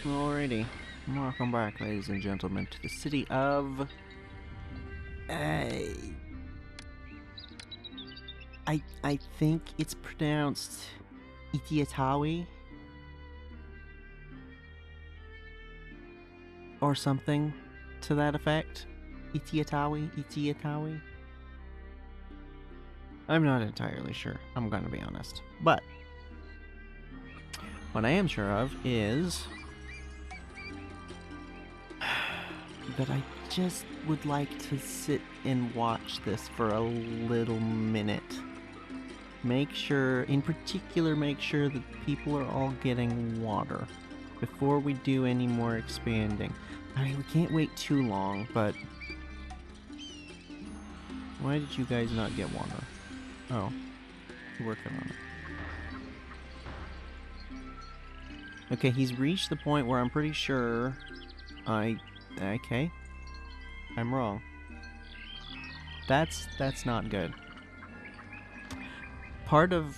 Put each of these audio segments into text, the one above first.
Alrighty. Welcome back, ladies and gentlemen, to the city of... I think it's pronounced Itiatawi? Or something to that effect. Itiatawi? I'm not entirely sure, I'm gonna be honest. But, what I am sure of is... that I just would like to sit and watch this for a little minute. Make sure, in particular, make sure that people are all getting water before we do any more expanding. I mean, we can't wait too long, but... Why did you guys not get water? Oh, you're working on it. Okay, he's reached the point where I'm pretty sure okay. I'm wrong. That's not good. Part of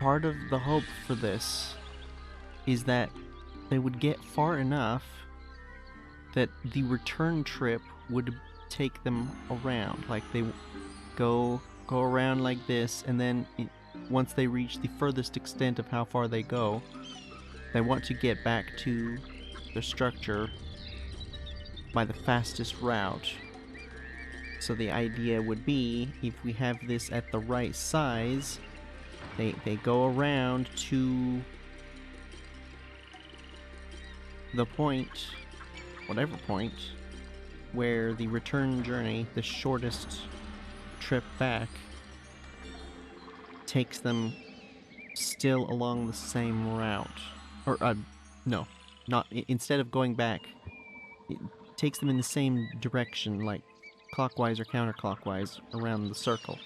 the hope for this is that they would get far enough that the return trip would take them around. Like they go around like this, and then once they reach the furthest extent of how far they go, they want to get back to the structure by the fastest route. So the idea would be, if we have this at the right size, they go around to the point, whatever point, where the return journey, the shortest trip back, takes them still along the same route. Or, no, not, instead of going back, it takes them in the same direction, like clockwise or counterclockwise around the circle,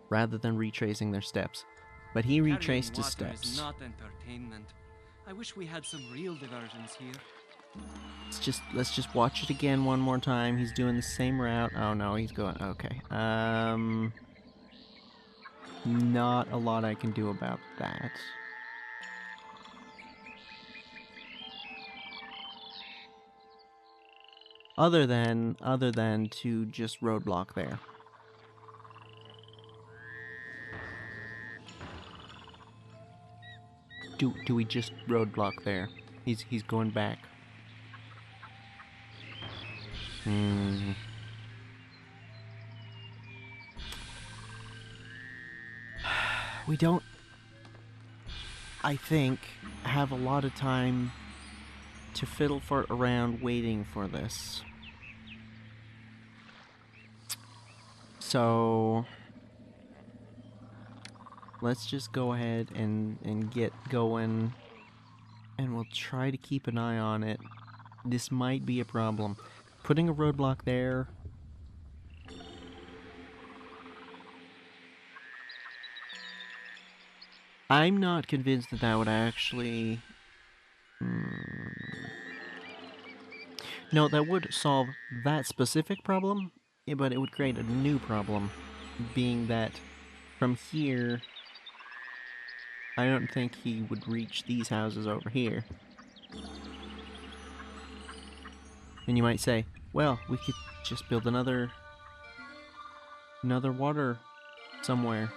rather than retracing their steps. But he retraced his steps. Is not entertainment. I wish we had some real diversions here. Let's just watch it again one more time. He's doing the same route. Oh no, he's going, okay. Not a lot I can do about that. Other than to just roadblock there. Do we just roadblock there? He's going back. We don't, I think, have a lot of time to fiddle-fart around waiting for this. So let's just go ahead and get going, and we'll try to keep an eye on it. This might be a problem. Putting a roadblock there... I'm not convinced that that would actually... No, that would solve that specific problem, but it would create a new problem, being that from here, I don't think he would reach these houses over here. And you might say, well, we could just build another water somewhere.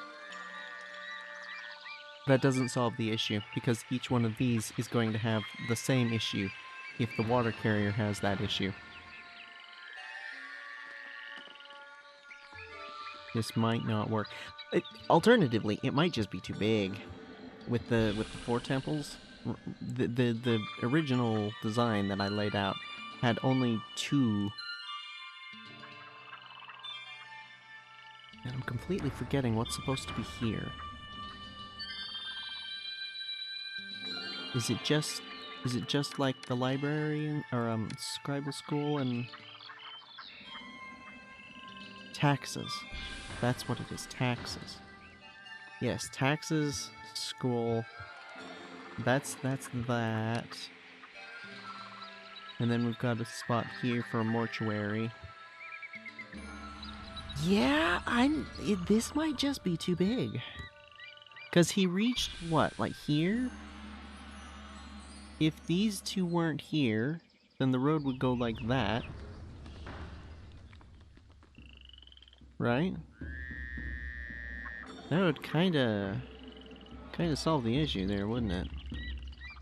That doesn't solve the issue, because each one of these is going to have the same issue if the water carrier has that issue. This might not work. Alternatively, it might just be too big. With the 4 temples, the original design that I laid out had only 2. And I'm completely forgetting what's supposed to be here. Is it just like the library or scribal school and taxes? That's what it is, taxes. Yes, taxes, school. That's that. And then we've got a spot here for a mortuary. Yeah, this might just be too big. Cause he reached what, like here? if these two weren't here, then the road would go like that. Right? That would kinda solve the issue there, wouldn't it?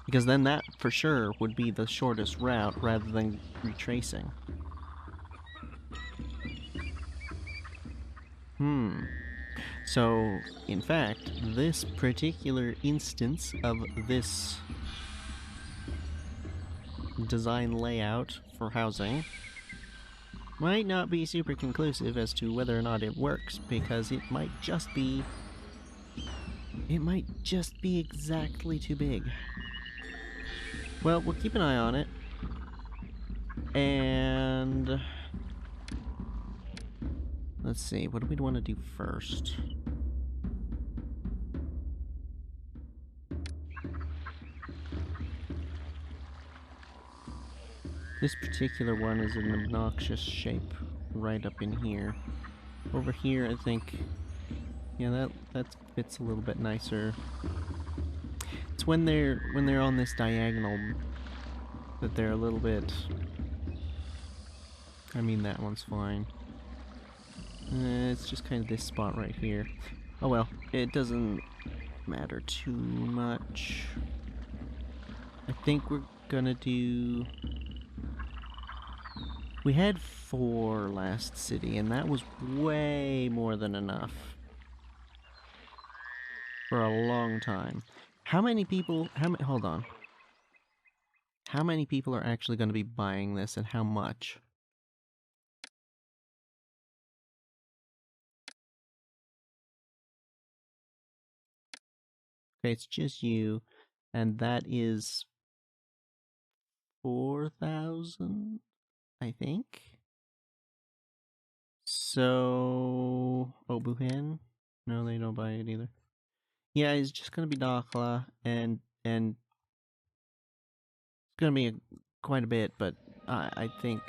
Because then that, for sure, would be the shortest route rather than retracing. So, in fact, this particular instance of this design layout for housing might not be super conclusive as to whether or not it works, because it might just be exactly too big. Well, we'll keep an eye on it. And let's see, what do we want to do first? This particular one is an obnoxious shape right up in here. Over here, I think, yeah, that fits a little bit nicer. It's when they're on this diagonal that they're a little bit. I mean, that one's fine. It's just kind of this spot right here. Oh well, it doesn't matter too much. I think we're gonna do. We had 4 last city, and that was way more than enough for a long time. How many people? Hold on. How many people are actually going to be buying this, and how much? Okay, it's just you, and that is 4,000, I think. So, Obuhen? No, they don't buy it either. Yeah, it's just gonna be Dakhla, and it's gonna be quite a bit, but I think.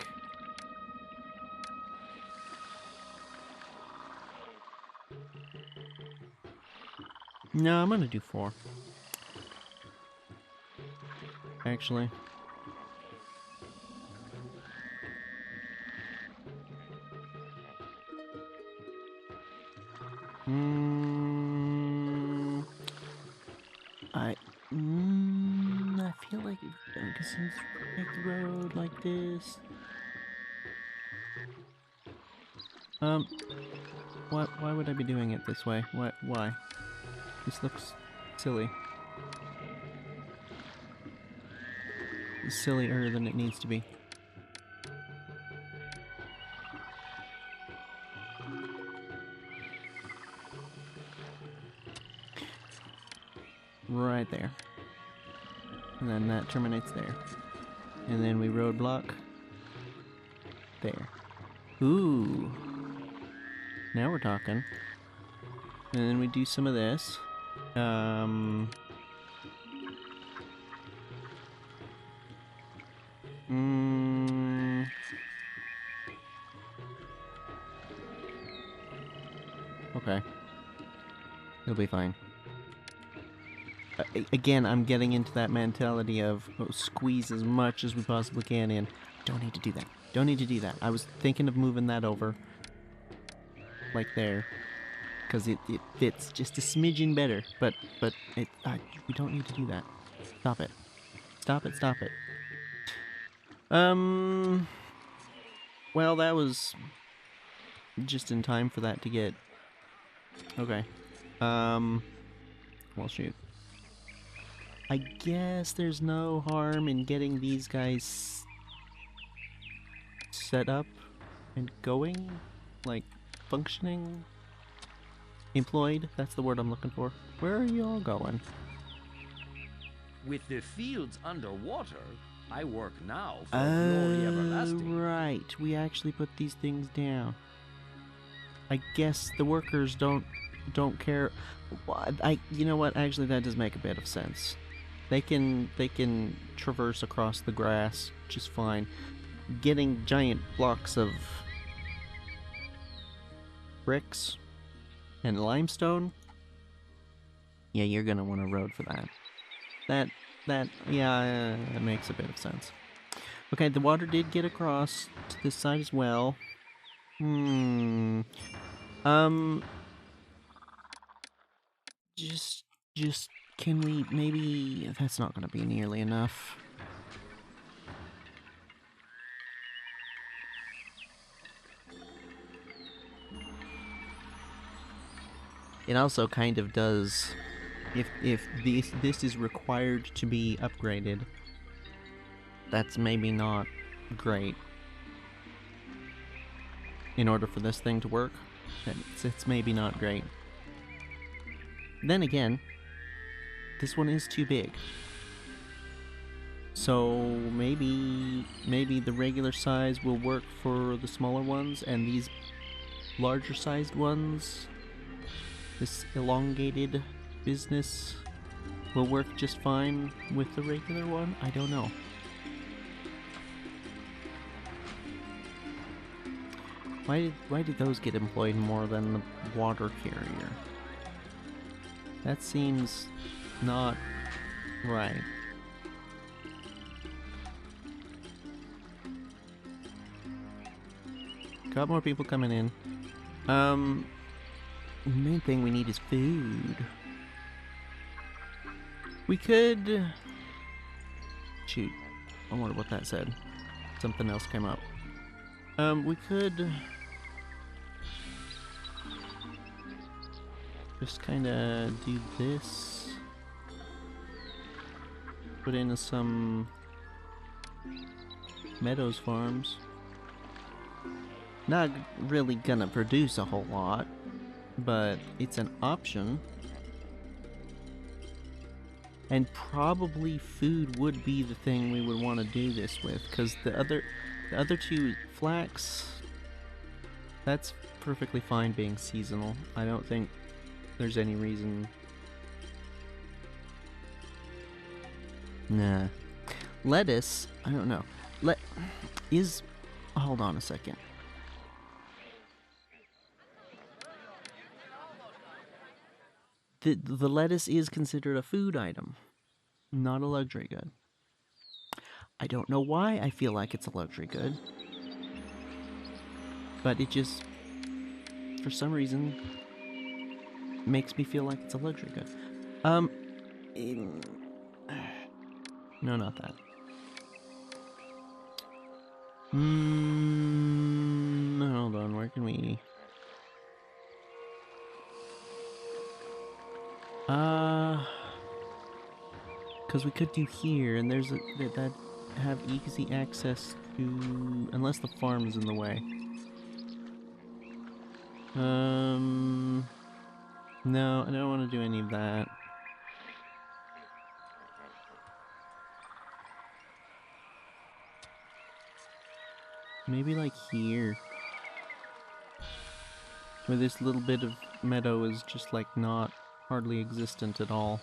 No, I'm gonna do 4. Actually. I feel like since make the road like this. Why would I be doing it this way? Why? This looks silly. It's sillier than it needs to be. Right there. And then that terminates there. And then we roadblock there. Ooh. Now we're talking. And then we do some of this. Okay. It'll be fine. Again, I'm getting into that mentality of squeeze as much as we possibly can in. Don't need to do that. Don't need to do that. I was thinking of moving that over. Like there. Because it fits just a smidgen better. But we don't need to do that. Stop it. Stop it, stop it. Well, that was just in time for that to get... Okay. Well, shoot. I guess there's no harm in getting these guys set up and going, like functioning, employed. That's the word I'm looking for. Where are you all going? With the fields underwater, I work now for glory everlasting. Right. We actually put these things down. I guess the workers don't care. You know what? Actually, that does make a bit of sense. They can traverse across the grass just fine. Getting giant blocks of bricks and limestone. Yeah, you're gonna want a road for that. that makes a bit of sense. Okay, the water did get across to this side as well. Um, just, can we maybe? That's not going to be nearly enough. It also kind of does. If this is required to be upgraded, that's maybe not great. In order for this thing to work, it's maybe not great. Then again, this one is too big. So maybe the regular size will work for the smaller ones, and these larger sized ones, this elongated business, will work just fine with the regular one? I don't know. Why did those get employed more than the water carrier? That seems not right. Got more people coming in. The main thing we need is food. We could... Shoot. I wonder what that said. Something else came up. We could... just kinda do this. Put in some... Meadows farms. Not really gonna produce a whole lot, but it's an option. And probably food would be the thing we would want to do this with, because the other two, flax, that's perfectly fine being seasonal. I don't think there's any reason. Nah. Lettuce, I don't know. Hold on a second. The lettuce is considered a food item, not a luxury good. I don't know why I feel like it's a luxury good, but it just, for some reason, makes me feel like it's a luxury good. No, not that. Hold on, where can we... because we could do here, and there's that have easy access to, unless the farm is in the way. No, I don't want to do any of that. Maybe like here, where this little bit of meadow is just like not hardly existent at all.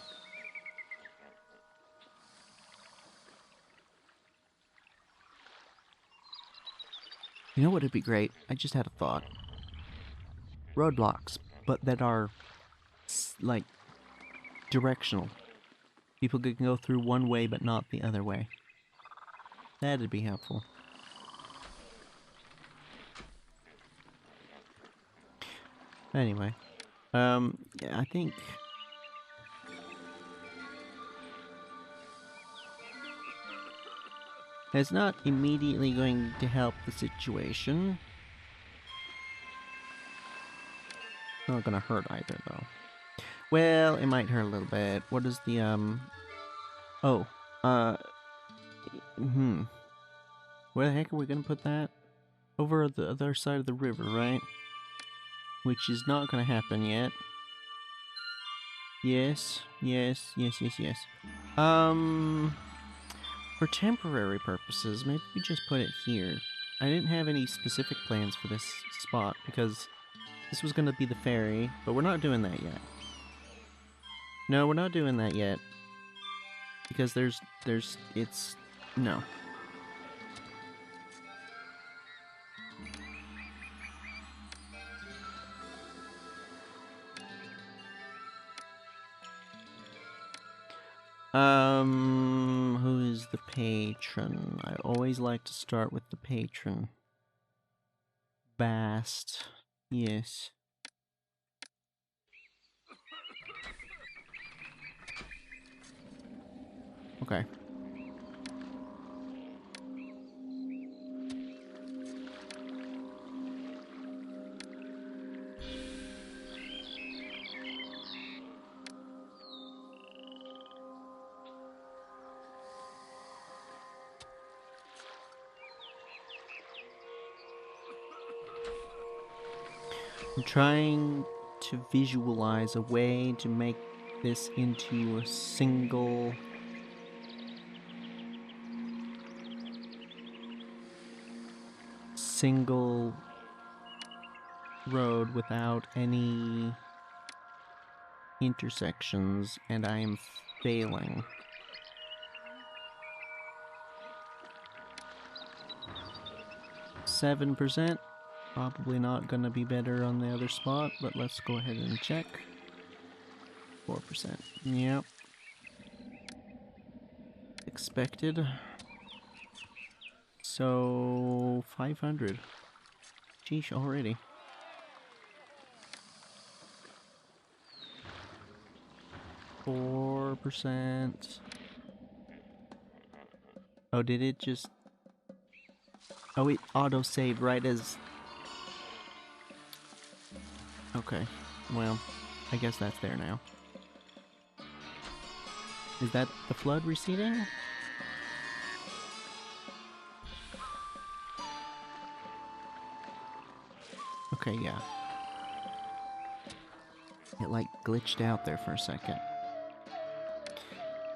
You know what would be great? I just had a thought. Roadblocks, but that are like directional. People can go through one way but not the other way. That'd be helpful. Anyway, yeah, I think it's not immediately going to help the situation. Not gonna hurt either, though. Well, it might hurt a little bit. What is the, oh, where the heck are we gonna put that? Over the other side of the river, right? Which is not gonna happen yet. Yes. For temporary purposes, maybe we just put it here. I didn't have any specific plans for this spot, because this was gonna be the ferry, but we're not doing that yet. No, we're not doing that yet. Because no. Who is the patron? I always like to start with the patron. Bast. Yes. Okay. I'm trying to visualize a way to make this into a single road without any intersections, and I am failing. %, probably not gonna be better on the other spot, but let's go ahead and check. 4%, yep. Expected. So 500. Sheesh, already. %. Oh, did it just... Oh, it auto-saved right as... Okay, well, I guess that's there now. Is that the flood receding? Okay, yeah. It like glitched out there for a second.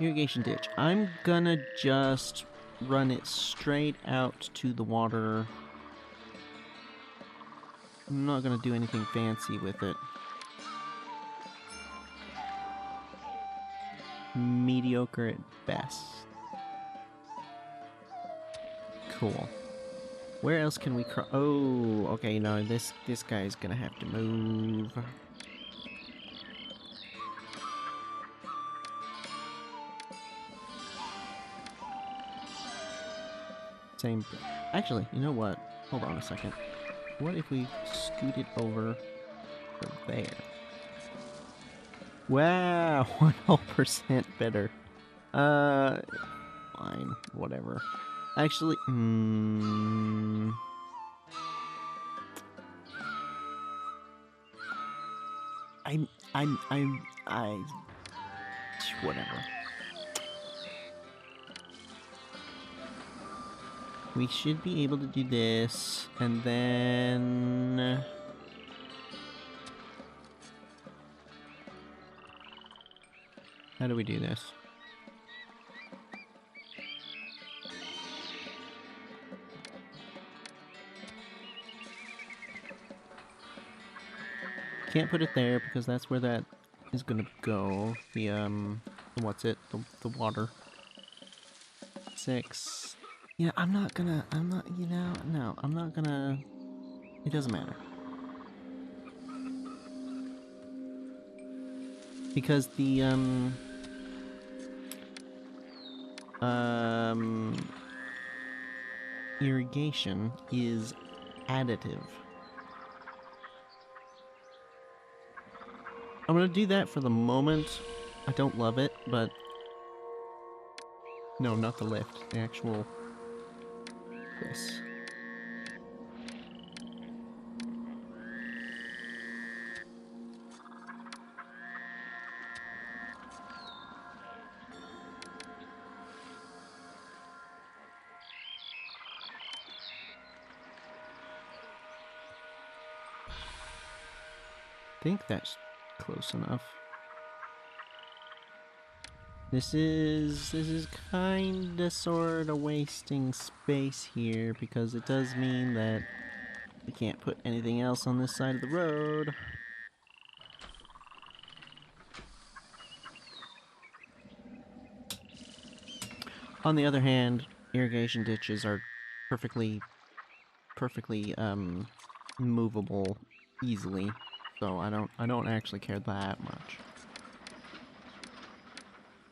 Irrigation ditch. I'm gonna just run it straight out to the water. I'm not gonna do anything fancy with it. Mediocre at best. Cool. Where else can we cross? Oh, okay, no, this guy's gonna have to move. Same thing. Actually, you know what? Hold on a second. What if we scoot it over to there? Wow, 1% better. Fine, whatever. Actually, whatever. We should be able to do this, and then... How do we do this? Can't put it there because that's where that is gonna go. The what's it? The water. 6. Yeah, I'm not, you know, no, I'm not gonna, it doesn't matter. Because the, irrigation is additive. I'm gonna do that for the moment. I don't love it, but... No, not the lift. The actual... this. I think that's close enough. This is kinda sorta wasting space here because it does mean that we can't put anything else on this side of the road. On the other hand, irrigation ditches are perfectly movable easily, so I don't actually care that much.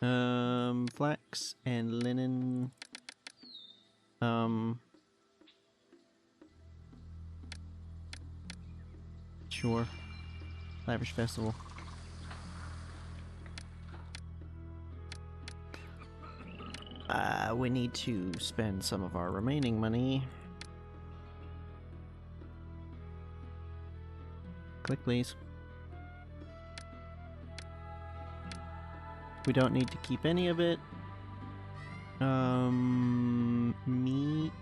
Flax and linen. Sure. Lavish festival. We need to spend some of our remaining money. Click, please. We don't need to keep any of it. Meat.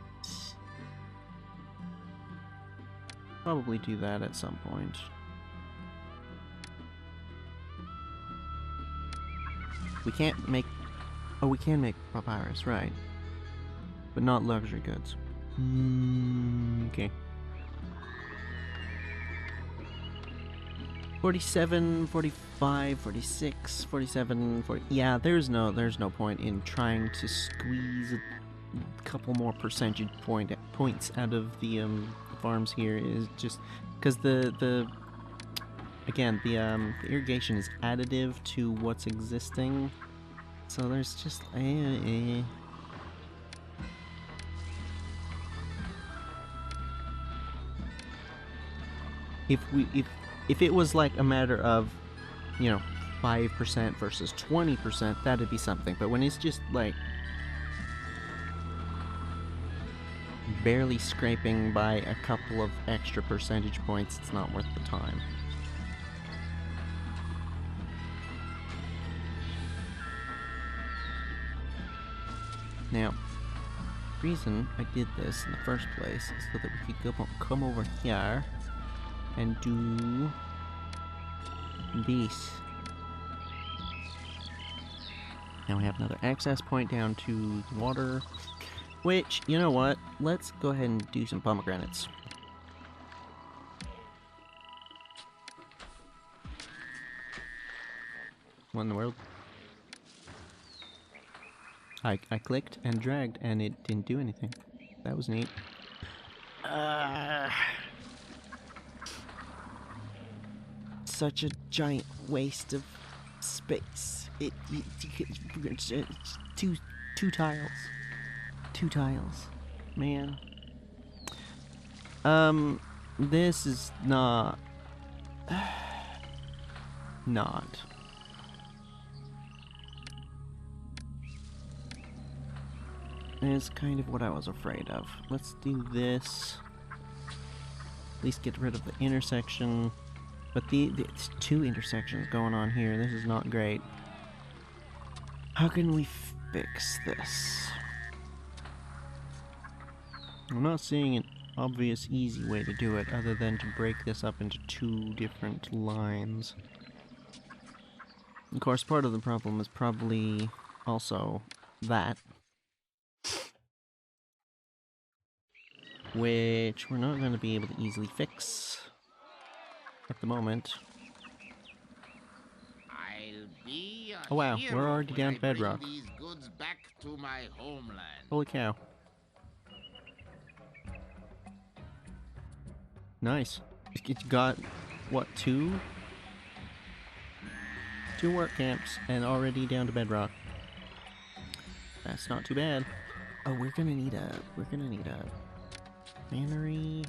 Probably do that at some point. We can't make... Oh, we can make papyrus, right. But not luxury goods. Okay. 47, 45, 46, 47, 40... Yeah, there's no point in trying to squeeze a couple more percentage points out of the farms here. Is just because the irrigation is additive to what's existing, so there's just if it was like a matter of, you know, 5% versus 20%, that'd be something. But when it's just like barely scraping by a couple of extra percentage points, it's not worth the time. Now, the reason I did this in the first place is so that we could come over here and do this. Now we have another access point down to the water, which, you know what, let's go ahead and do some pomegranates. What in the world? I clicked and dragged and it didn't do anything. That was neat. Such a giant waste of space. It's two tiles. Two tiles. Man. This is not... not. It's kind of what I was afraid of. Let's do this. At least get rid of the intersection. But it's two intersections going on here. This is not great. How can we fix this? I'm not seeing an obvious, easy way to do it other than to break this up into two different lines. Of course, part of the problem is probably also that. Which we're not going to be able to easily fix at the moment. Oh wow, we're already down to bedrock. Holy cow. Nice. You got, what, two work camps and already down to bedrock. That's not too bad. Oh, we're gonna need a Mannery.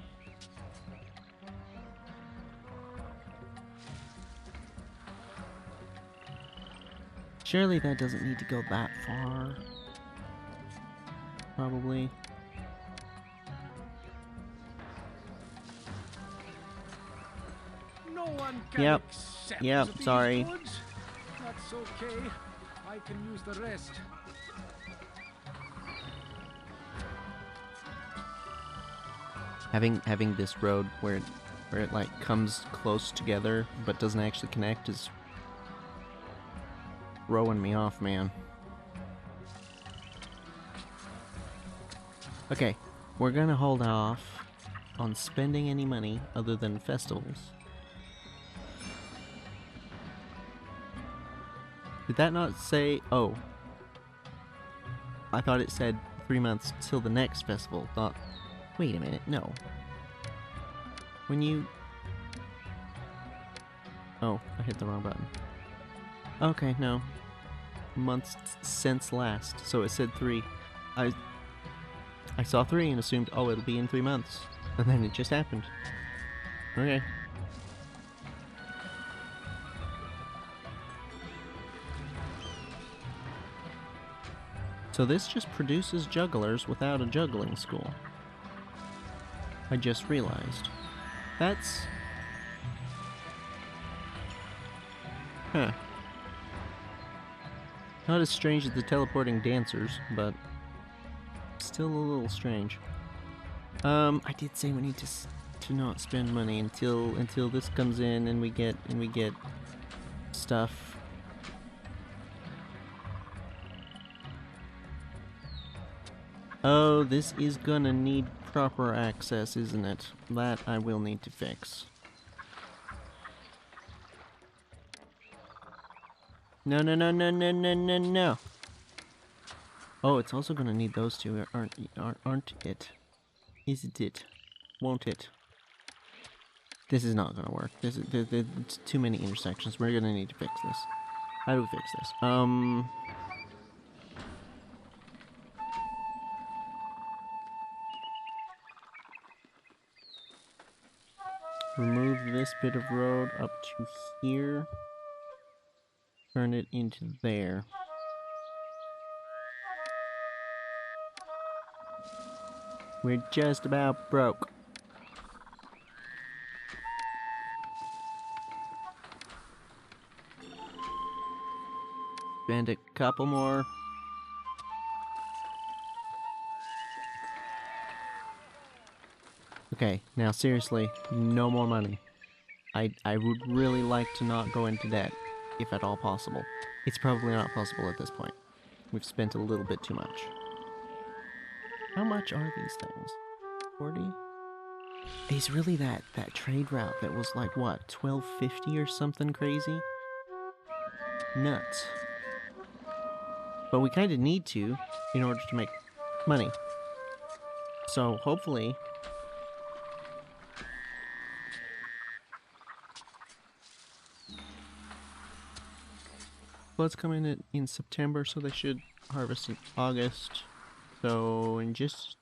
Surely that doesn't need to go that far. Probably. No one can accept these sorry. goods. That's okay. I can use the rest. Having this road where it like comes close together but doesn't actually connect is throwing me off, man. Okay, we're gonna hold off on spending any money other than festivals. Did that not say... Oh. I thought it said 3 months till the next festival. Thought... Wait a minute, no. When you... Oh, I hit the wrong button. Okay, no. months since last. So it said 3. I saw 3 and assumed, oh, it'll be in 3 months. And then it just happened. Okay. So this just produces jugglers without a juggling school. I just realized. That's... Huh. Not as strange as the teleporting dancers, but still a little strange. I did say we need to not spend money until this comes in and we get stuff. Oh, this is gonna need proper access, isn't it? That I will need to fix. No, no, no, no, no, no, no, no. Oh, it's also gonna need those two, aren't it? Isn't it? Won't it? This is not gonna work. It's too many intersections. We're gonna need to fix this. How do we fix this? Remove this bit of road up to here. Turn it into there. We're just about broke. Spend a couple more. Okay, now seriously, no more money. I would really like to not go into debt, if at all possible. It's probably not possible at this point. We've spent a little bit too much. How much are these things? 40? It's really that trade route that was like, what, 1250 or something crazy? Nuts. But we kind of need to in order to make money. So hopefully... Floods come in September, so they should harvest in August. So, and just,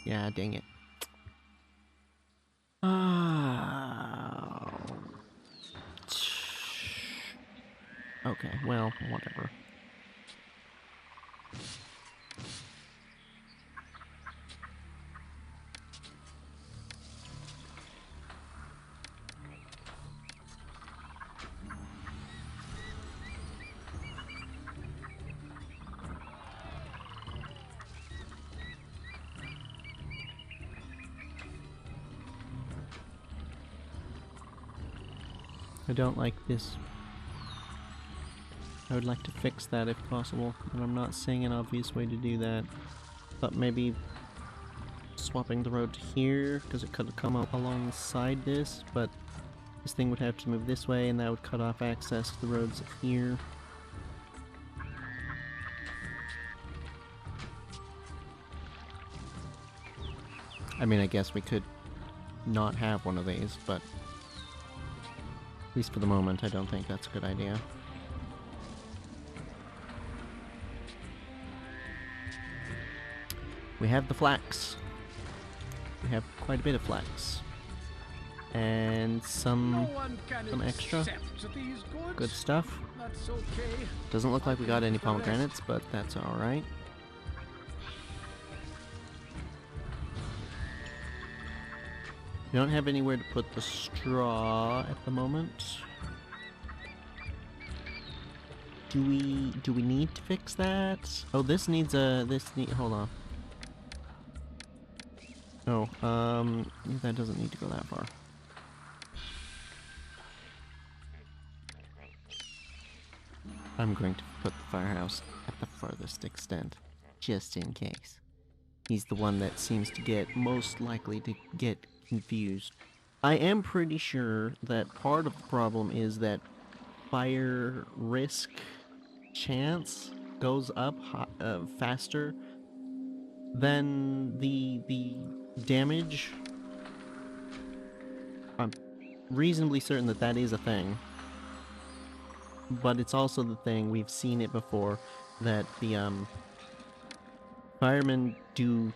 yeah, dang it. Okay, well, whatever. I don't like this. I would like to fix that if possible, and I'm not seeing an obvious way to do that. But maybe swapping the road to here, because it could come up alongside this, but this thing would have to move this way, and that would cut off access to the roads here. I mean, I guess we could not have one of these, but at least for the moment, I don't think that's a good idea. We have the flax. We have quite a bit of flax. And some extra. Good stuff. Doesn't look like we got any pomegranates, but that's alright. We don't have anywhere to put the straw at the moment. Do we need to fix that? Oh, this needs a hold on. Oh, that doesn't need to go that far. I'm going to put the firehouse at the farthest extent, just in case. He's the one that seems to get most likely to get confused. I am pretty sure that part of the problem is that fire risk chance goes up faster than the damage. I'm reasonably certain that that is a thing. but it's also the thing, we've seen it before, that the firemen do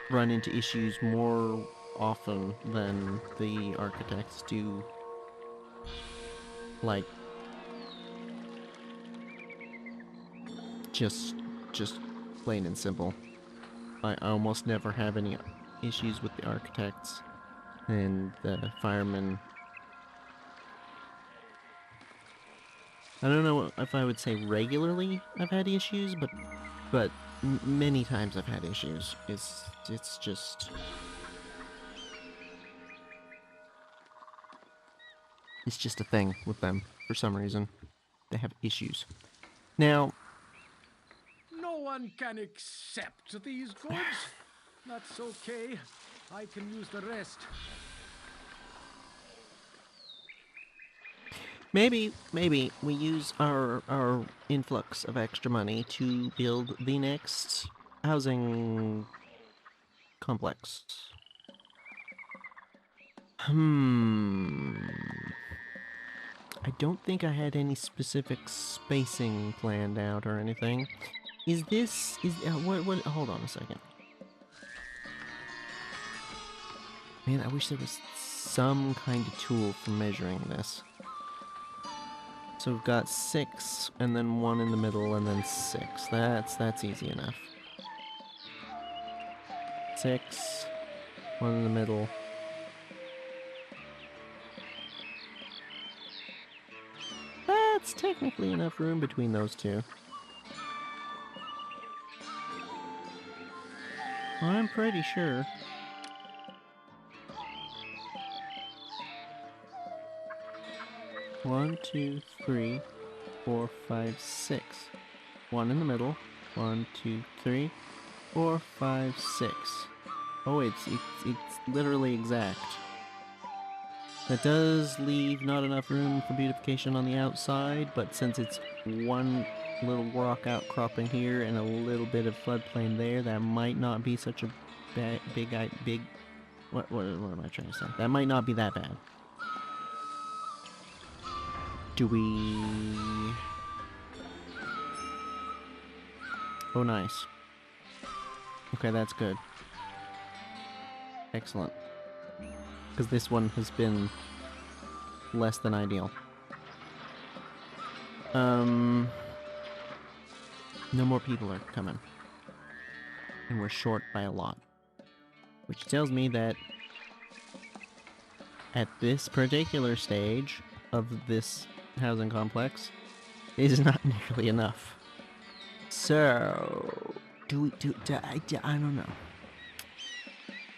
run into issues more often than the architects do. Like, just plain and simple. I almost never have any issues with the architects, and the firemen, I don't know if I would say regularly I've had issues, but many times I've had issues. It's just a thing with them for some reason. They have issues. Now, No one can accept these goods. That's okay. I can use the rest. maybe we use our influx of extra money to build the next housing complex. I don't think I had any specific spacing planned out or anything. Is what hold on a second. Man, I wish there was some kind of tool for measuring this. So we've got 6, and then 1 in the middle, and then 6. That's easy enough. 6, 1 in the middle. That's technically enough room between those two. I'm pretty sure. One, 2, 3, 4, 5, 6. 1 in the middle. 1, 2, 3, 4, 5, 6. Oh, it's literally exact. That does leave not enough room for beautification on the outside, but since it's one little rock outcropping here and a little bit of floodplain there, that might not be such a big. What am I trying to say? That might not be that bad. Do we? Oh, nice. Okay, that's good. Excellent. Because this one has been less than ideal. No more people are coming. And we're short by a lot. Which tells me that at this particular stage of this housing complex, it is not nearly enough. So, I don't know.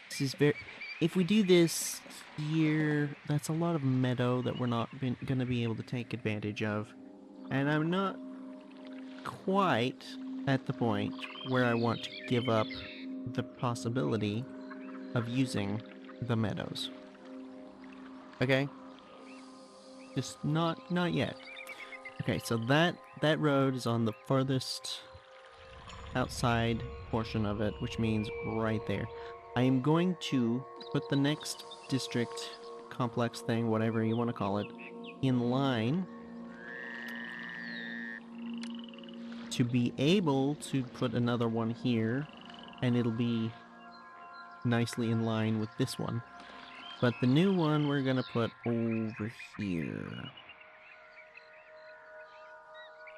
This is very... If we do this here, that's a lot of meadow that we're not gonna be able to take advantage of. And I'm not quite at the point where I want to give up the possibility of using the meadows. Okay? Just not yet. Okay, so that road is on the furthest outside portion of it, which means right there. I am going to put the next district complex thing, whatever you want to call it, in line to be able to put another one here, and it'll be nicely in line with this one. But the new one we're gonna put over here.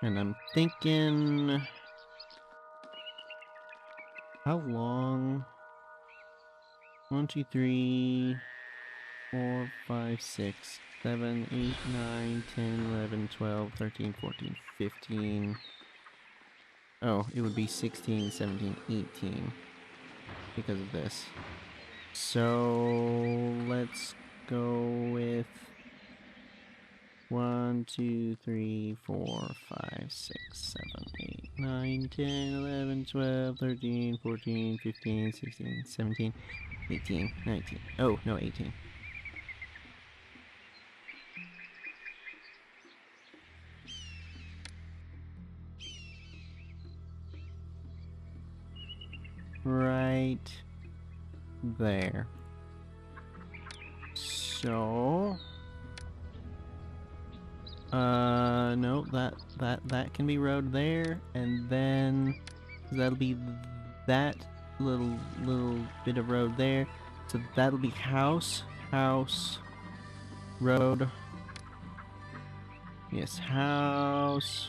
And I'm thinking... How long? 1, 2, 3, 4, 5, 6, 7, 8, 9, 10, 11, 12, 13, 14, 15... Oh, it would be 16, 17, 18 because of this. So let's go with 1, 2, 3, 4, 5, 6, 7, 8, 9, 10, 11, 12, 13, 14, 15, 16, 17, 18, 19. Oh, no, 18. Right there. So No, that can be road there, and then that'll be that little bit of road there. So that'll be house, road. Yes, house,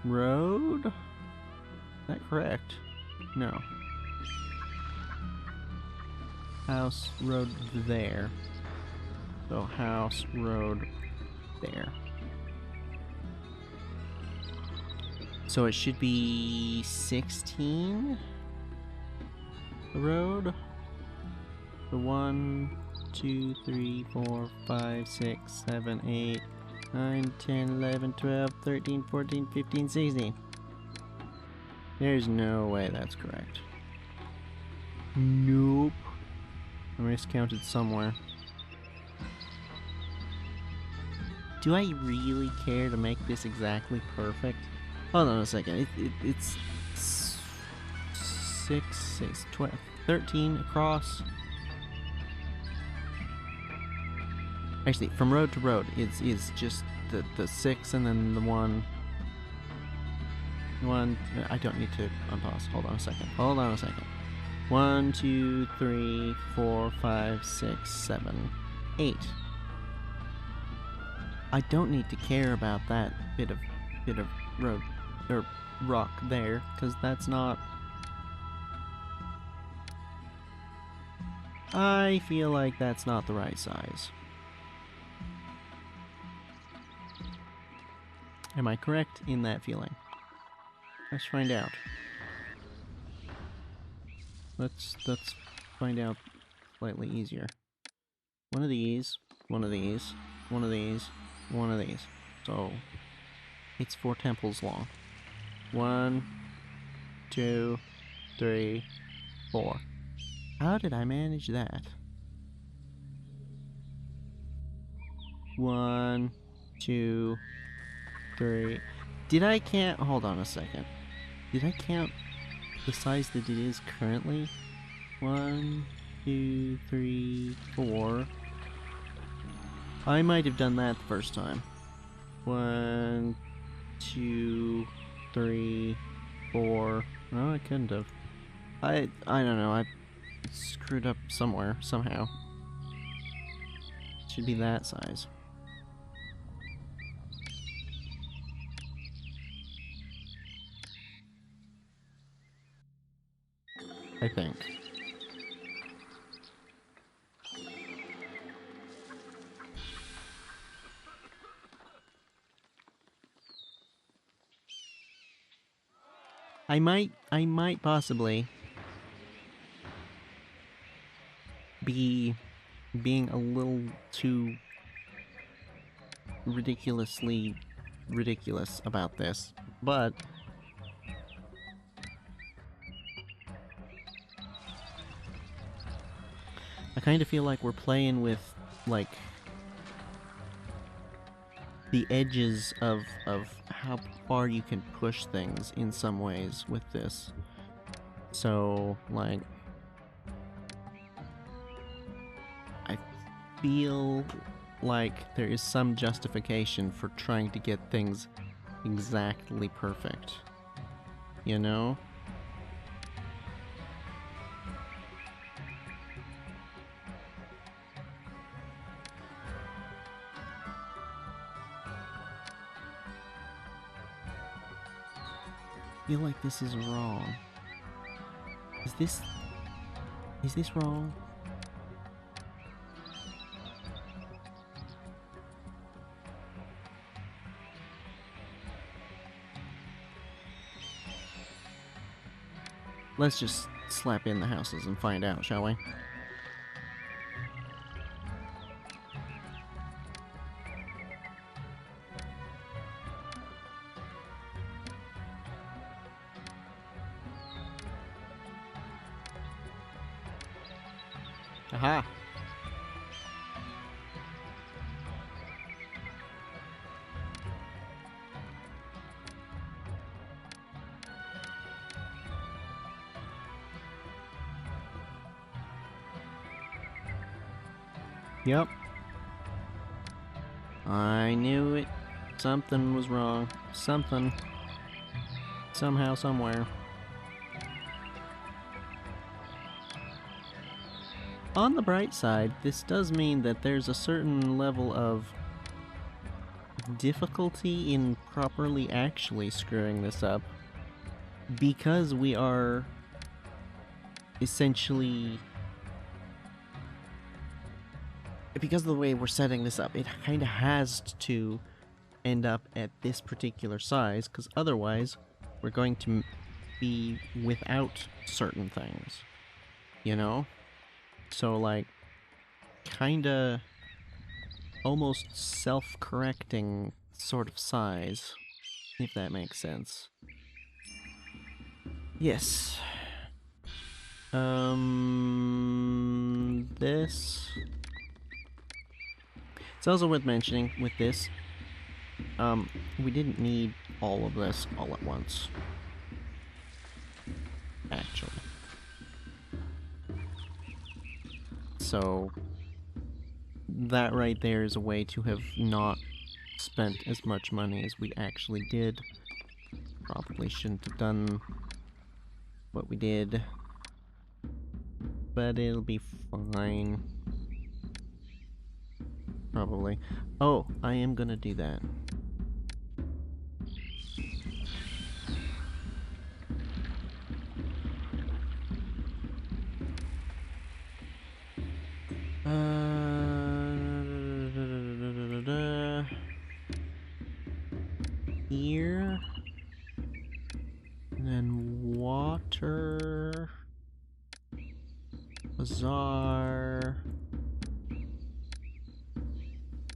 road? Is that correct? No. House, road there. So house, road there. So it should be 16? The road? The 1, 2, 3, 4, 5, 6, 7, 8, 9, 10, 11, 12, 13, 14, 15, 16. There's no way that's correct. Nope. I miscounted somewhere. Do I really care to make this exactly perfect? Hold on a second. It's 6, 12, 13 across. Actually, from road to road, it's just the 6 and then the 1. I don't need to unpause. Hold on a second. 1, 2, 3, 4, 5, 6, 7, 8. I don't need to care about that bit of road or rock there, because that's not. I feel like that's not the right size. Am I correct in that feeling? Let's find out. Let's find out slightly easier. One of these, one of these, one of these, one of these. So it's 4 temples long. 1, 2, 3, 4. How did I manage that? 1, 2, 3. Did I count? Hold on a second. Did I count the size that it is currently? 1, 2, 3, 4. I might have done that the first time. 1, 2, 3, 4. No, I couldn't have. I don't know. I screwed up somewhere, somehow. Should be that size. I think. I might possibly be being a little too ridiculously ridiculous about this, but I kind of feel like we're playing with, like, the edges of how far you can push things in some ways with this. So, like, I feel like there is some justification for trying to get things exactly perfect. You know? I feel like this is wrong. Is this wrong? Let's just slap in the houses and find out, shall we? Aha! Yep. I knew it. Something was wrong. Something. Somehow, somewhere. On the bright side, this does mean that there's a certain level of difficulty in properly actually screwing this up. Because we are essentially... Because of the way we're setting this up, it kind of has to end up at this particular size, because otherwise we're going to be without certain things, you know? So, like, kinda almost self-correcting sort of size, if that makes sense. Yes. This... It's also worth mentioning with this, we didn't need all of this all at once. Actually. So, that right there is a way to have not spent as much money as we actually did. Probably shouldn't have done what we did, but it'll be fine. Probably. Oh, I am gonna do that. Here. And then water. Bazaar.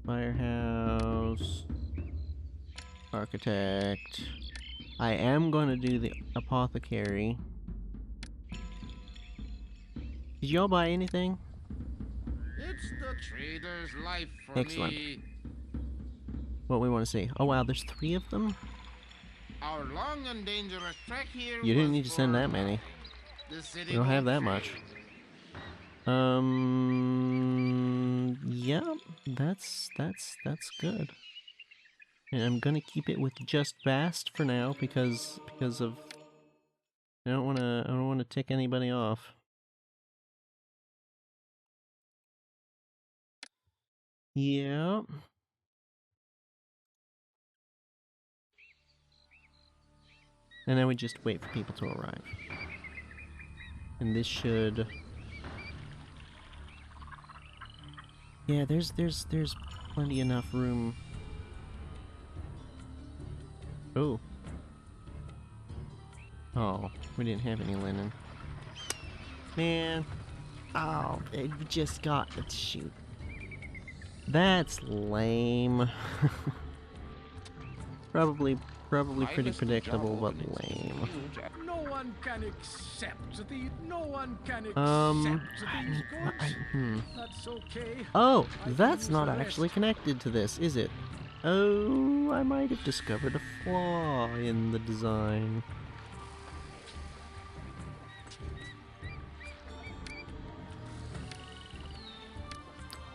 Firehouse. Architect. I am going to do the apothecary. Did y'all buy anything? It's the trader's life for Excellent. me. What we want to see. Oh wow, there's 3 of them? Our long and dangerous trek here. You didn't was need to send for that many. The city We don't have that trade. much. Yeah, that's good. And I'm gonna keep it with just Bast for now because of I don't wanna tick anybody off. Yeah. And then we just wait for people to arrive. And this should... Yeah, there's plenty enough room. Oh. Oh, we didn't have any linen. Man. Oh, it just got... Shoot. That's lame. Probably pretty predictable, but lame. No one can accept these. No one can accept these goods. That's okay. Oh, I can that's use not the rest. actually connected to this, is it? Oh, I might have discovered a flaw in the design.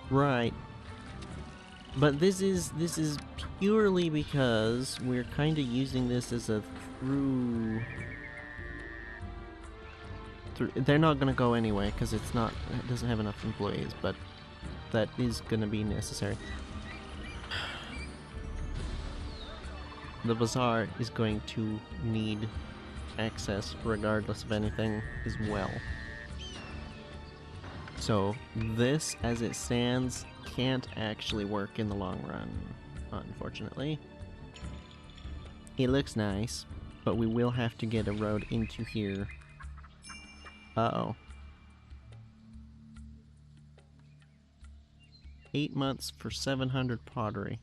Right. But this is purely because we're kind of using this as a through. They're not gonna go anyway because it doesn't have enough employees, but that is gonna be necessary. The bazaar is going to need access regardless of anything as well. So this, as it stands, can't actually work in the long run, unfortunately. It looks nice, but we will have to get a road into here. Uh-oh. 8 months for 700 pottery.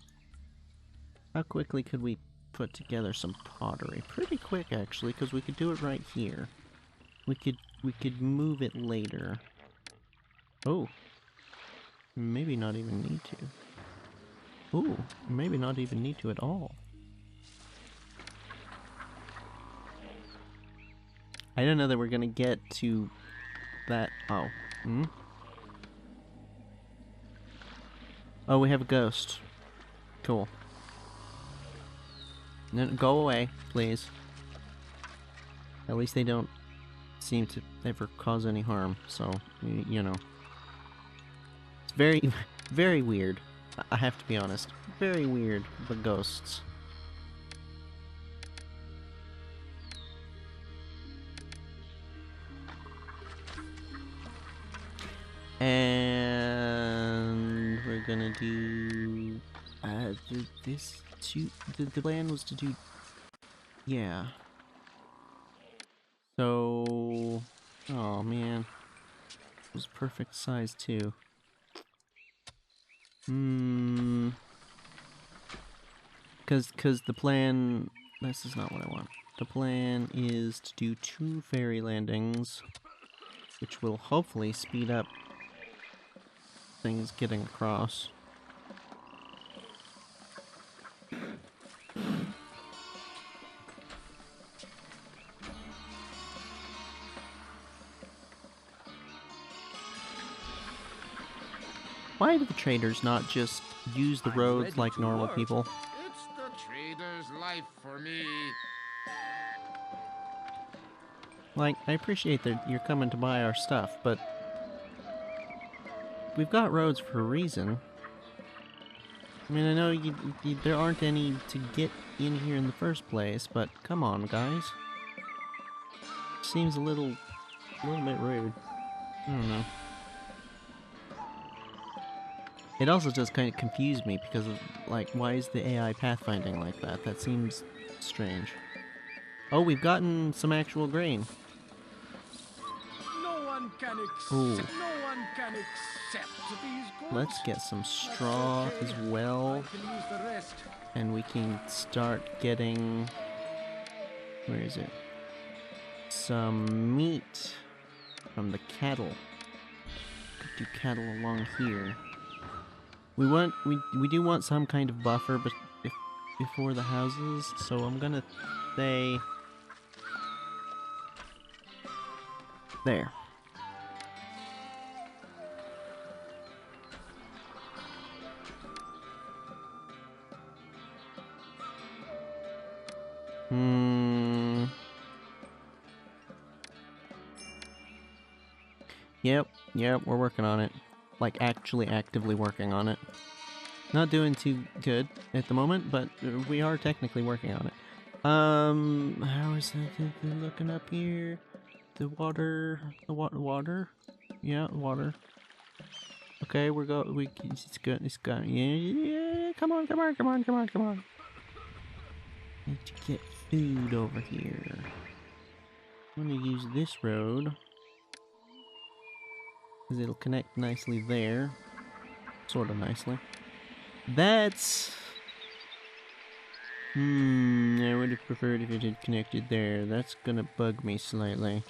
How quickly could we put together some pottery? Pretty quick, actually, because we could do it right here. We could move it later. Oh. Maybe not even need to. Ooh, maybe not even need to at all. I don't know that we're gonna get to that. Oh. Oh, we have a ghost. Cool. No, go away, please. At least they don't seem to ever cause any harm, so, you know. It's very, very weird. I have to be honest. Very weird, the ghosts. And we're gonna do this to the plan was to do, yeah. So, oh man, it was perfect size too. Cause the plan, this is not what I want. The plan is to do 2 ferry landings, which will hopefully speed up things getting across. Why do the traders not just use the roads ready like to normal work. people? It's the trader's life for me. Like, I appreciate that you're coming to buy our stuff, but we've got roads for a reason. I mean, I know there aren't any to get in here in the first place, but come on, guys. Seems a little bit rude. I don't know. It also just kind of confused me because of, like, why is the AI pathfinding like that? That seems strange. Oh, we've gotten some actual grain. No one can Ooh. accept. No one can accept these goods. Let's get some That's straw okay. as well, I can use the rest. and we can start getting... Where is it? Some meat from the cattle. Could do cattle along here. We do want some kind of buffer, but before the houses, so I'm gonna say there. Yep, we're working on it. Like, actually actively working on it. Not doing too good at the moment, but we are technically working on it. How is that looking up here? The water, water? Yeah, water. Okay, it's good, yeah, come on. Need to get food over here. I'm gonna use this road. Because it'll connect nicely there. Sort of nicely. That's... I would have preferred if it had connected there. That's gonna bug me slightly.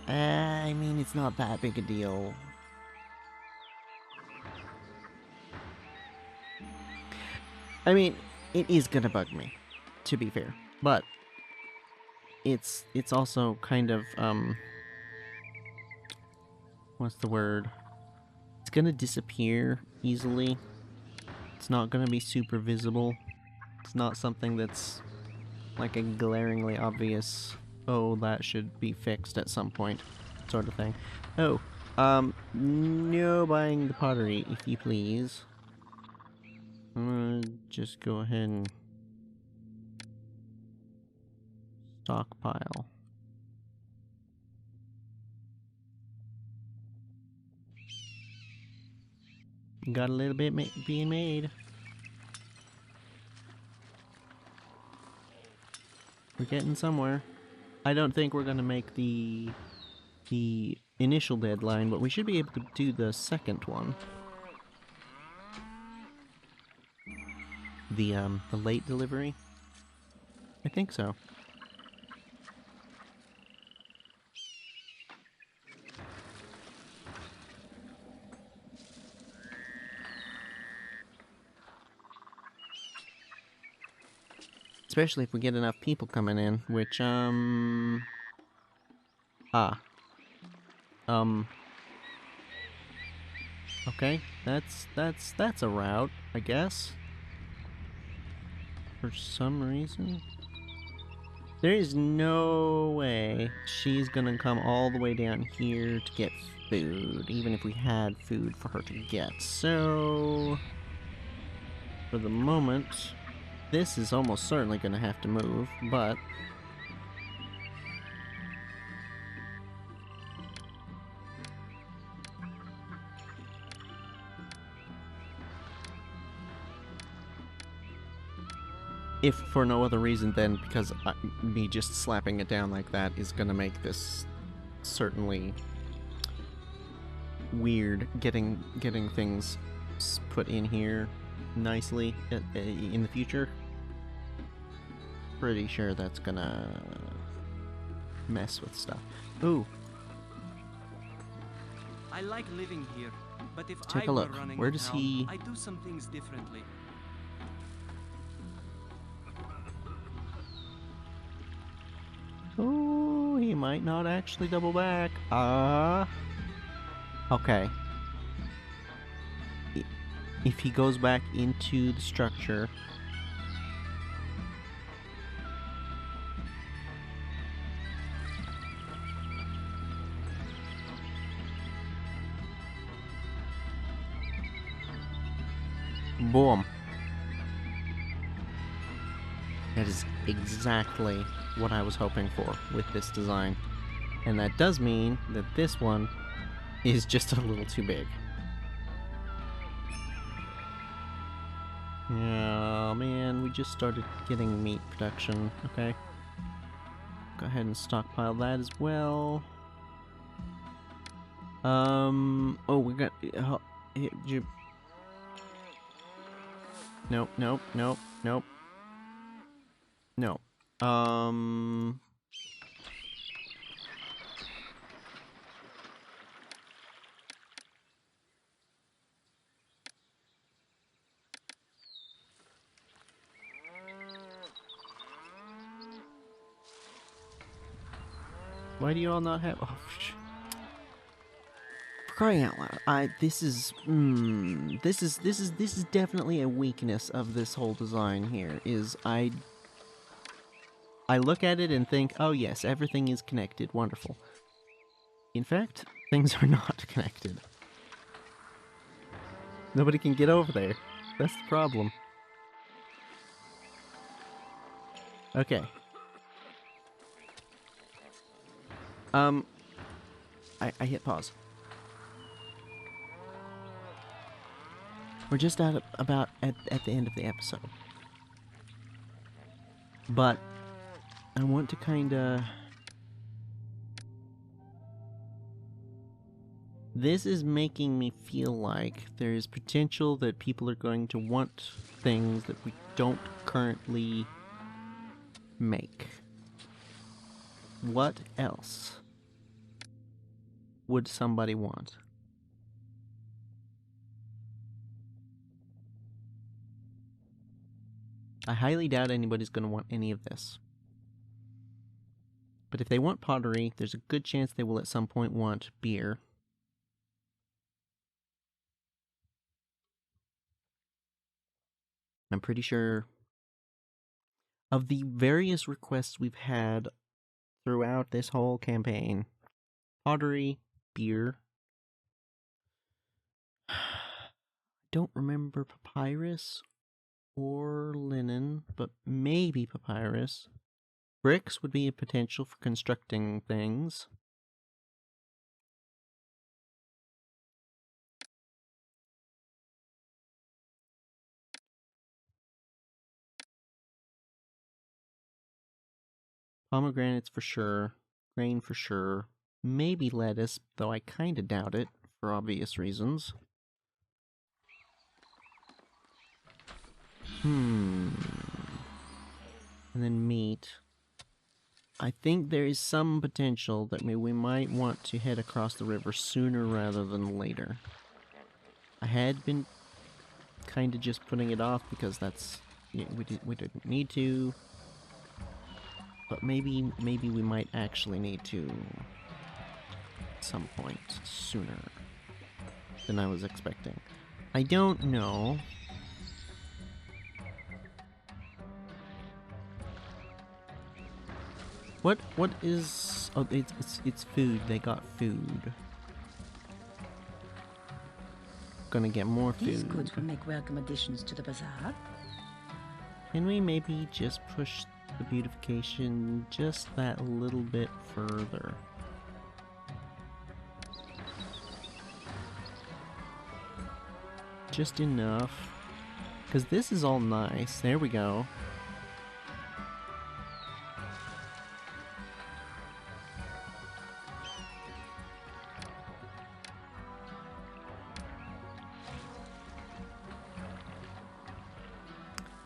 I mean, it's not that big a deal. I mean, it is gonna bug me, to be fair. But it's also kind of, what's the word? It's gonna disappear easily. It's not gonna be super visible. It's not something that's like a glaringly obvious, oh, that should be fixed at some point, sort of thing. Oh, no buying the pottery, if you please. I'm gonna just go ahead and stockpile. Got a little bit being made. We're getting somewhere. I don't think we're gonna make the initial deadline, but we should be able to do the second one. The late delivery? I think so. Especially if we get enough people coming in, which, Okay, that's a route, I guess. For some reason. There is no way she's gonna come all the way down here to get food, even if we had food for her to get. So, for the moment, this is almost certainly gonna have to move, but if for no other reason than because me just slapping it down like that is gonna make this certainly weird getting things put in here nicely in the future. Pretty sure that's gonna mess with stuff. Ooh, I like living here, but if take I a look. were running Where the does town, he... I'd do some things differently. Oh, he might not actually double back. Okay. If he goes back into the structure... Boom. That is exactly what I was hoping for with this design. And that does mean that this one is just a little too big. Oh man, we just started getting meat production. Okay. Go ahead and stockpile that as well. Oh, we got... Nope, nope, nope, nope. No. Why do you all not have... Oh, for crying out loud. This is definitely a weakness of this whole design here, is I look at it and think, oh yes, everything is connected, wonderful. In fact, things are not connected. Nobody can get over there. That's the problem. Okay. I hit pause. We're just about at the end of the episode. But I want to kinda... This is making me feel like there is potential that people are going to want things that we don't currently make. What else would somebody want? I highly doubt anybody's going to want any of this. But if they want pottery, there's a good chance they will at some point want beer. I'm pretty sure of the various requests we've had throughout this whole campaign, pottery, beer. Don't remember papyrus or linen, but maybe papyrus. Bricks would be a potential for constructing things. Pomegranates for sure. Grain for sure. Maybe lettuce, though I kinda doubt it, for obvious reasons. And then meat. I think there is some potential that we might want to head across the river sooner rather than later. I had been kind of just putting it off because that's... we didn't need to. But maybe we might actually need to at some point sooner. than I was expecting. I don't know. What is... Oh, it's food. They got food. Gonna get more food. These goods will make welcome additions to the bazaar. Can we maybe just push the beautification just that little bit further? Just enough. Because this is all nice. There we go.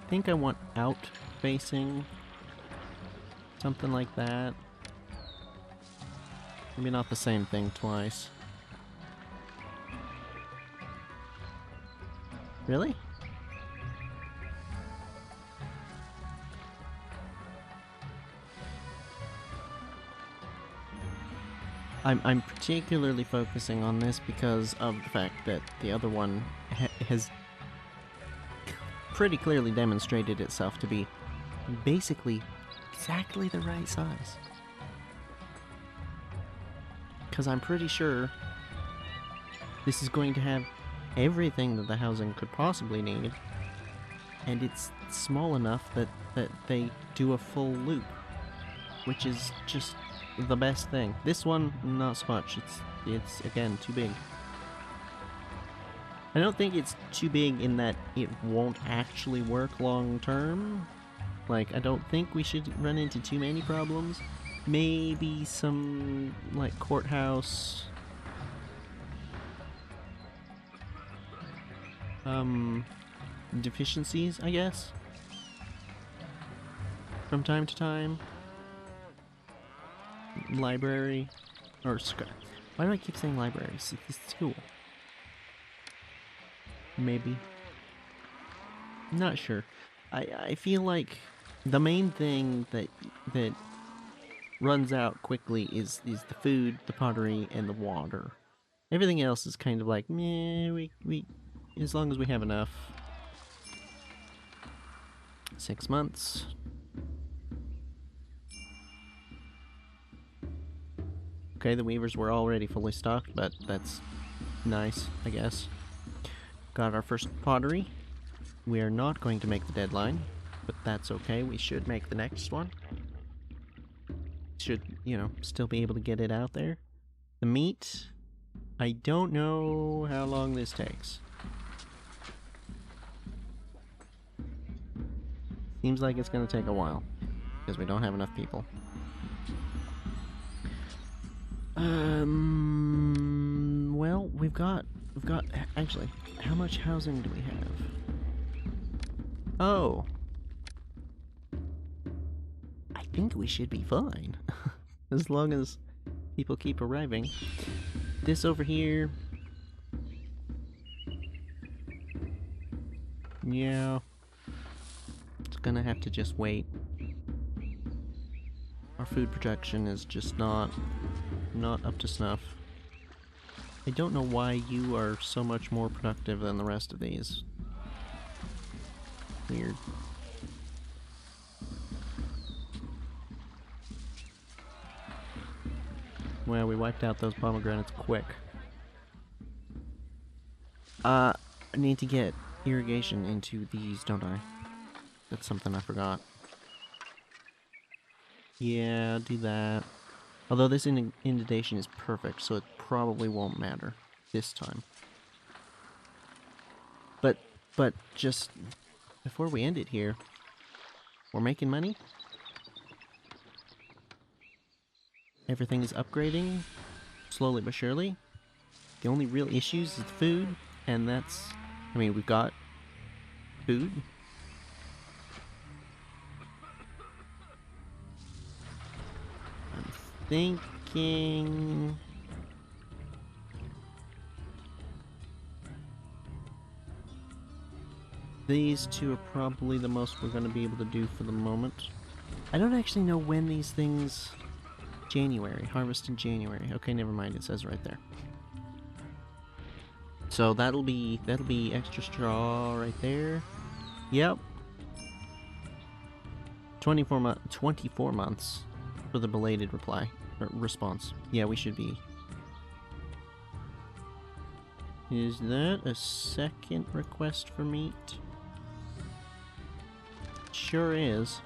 I think I want out facing. Something like that. Maybe not the same thing twice. Really? I'm particularly focusing on this because of the fact that the other one has pretty clearly demonstrated itself to be basically exactly the right size. Because I'm pretty sure this is going to have everything that the housing could possibly need, and it's small enough that they do a full loop, which is just the best thing. This one, not so much. It's again too big. I don't think it's too big in that it won't actually work long term. Like, I don't think we should run into too many problems. Maybe some, like, courthouse deficiencies, I guess, from time to time. Library, or why do I keep saying library? It's school. Maybe. Not sure. I feel like the main thing that runs out quickly is the food, the pottery, and the water. Everything else is kind of like, meh, we as long as we have enough. 6 months. Okay, the weavers were already fully stocked, but that's nice, I guess. Got our first pottery. We are not going to make the deadline, but that's okay. We should make the next one. Should, you know, still be able to get it out there. The meat, I don't know how long this takes. Seems like it's going to take a while, because we don't have enough people. Well, we've got, actually, how much housing do we have? Oh. I think we should be fine. As long as people keep arriving. This over here. Yeah. It's gonna have to just wait. Our food production is just not up to snuff. I don't know why you are so much more productive than the rest of these. Weird. Well, we wiped out those pomegranates quick. I need to get irrigation into these, don't I? That's something I forgot. Yeah, do that. Although this inundation is perfect, so it probably won't matter this time. But just before we end it here, we're making money. Everything is upgrading, slowly but surely. The only real issues is food, and that's... I mean, we've got food. I'm thinking... These two are probably the most we're going to be able to do for the moment. I don't actually know when these things... January. Harvest in January. Okay, never mind. It says right there. So that'll be extra straw right there. Yep. 24 months for the belated response. Yeah, we should be. Is that a second request for meat? Sure is.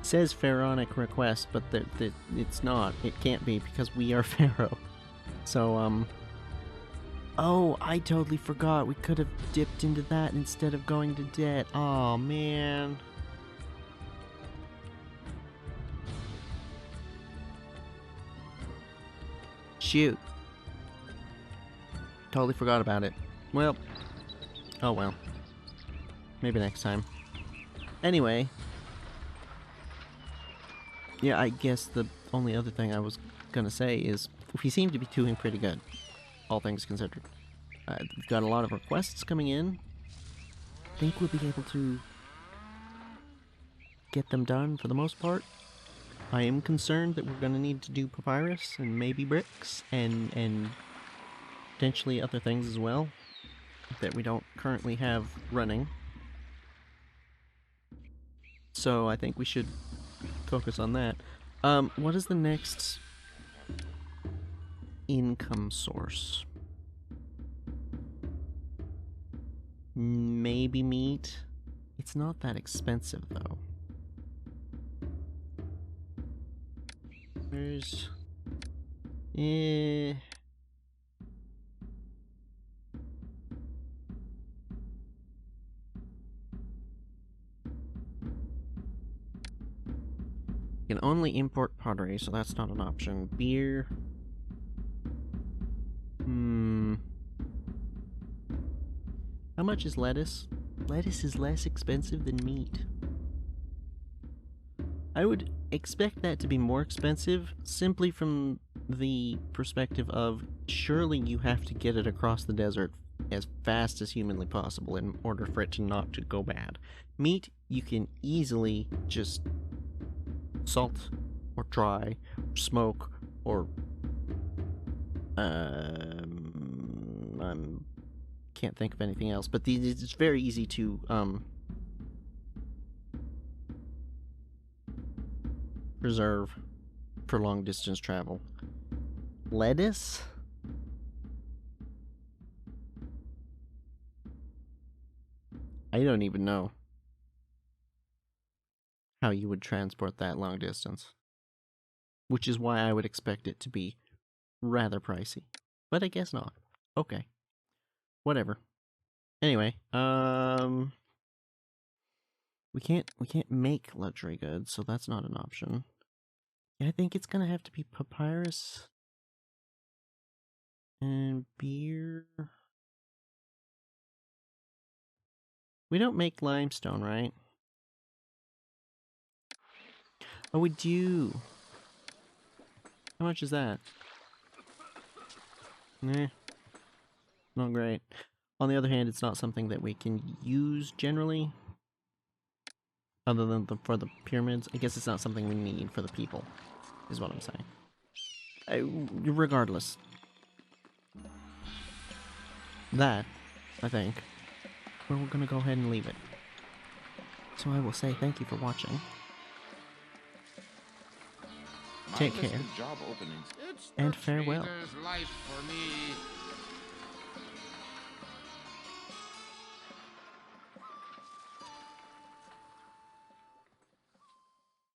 Says pharaonic request, but it's not. It can't be because we are Pharaoh. So, oh, I totally forgot. We could have dipped into that instead of going to debt. Oh, man. Shoot. Totally forgot about it. Well. Oh, well. Maybe next time. Anyway. Yeah, I guess the only other thing I was gonna say is we seem to be doing pretty good, all things considered. We've got a lot of requests coming in. I think we'll be able to get them done for the most part. I am concerned that we're gonna need to do papyrus and maybe bricks and potentially other things as well that we don't currently have running. So I think we should focus on that. What is the next income source? Maybe meat? It's not that expensive, though. There's... You can only import pottery, so that's not an option. Beer... How much is lettuce? Lettuce is less expensive than meat. I would expect that to be more expensive, simply from the perspective of surely you have to get it across the desert as fast as humanly possible in order for it to not to go bad. Meat, you can easily just salt, or dry, or smoke, or can't think of anything else, but it's very easy to preserve for long distance travel. Lettuce? I don't even know how you would transport that long distance, which is why I would expect it to be rather pricey, but I guess not. Okay. Whatever. Anyway, we can't make luxury goods, so that's not an option. I think it's gonna have to be papyrus and beer. We don't make limestone, right? Oh, we do. How much is that? Not great. On the other hand, it's not something that we can use generally. Other than for the pyramids. I guess it's not something we need for the people, is what I'm saying. Regardless. That, I think, where we're gonna go ahead and leave it. So I will say thank you for watching. Take care. Job openings. And farewell. Trader's life for me.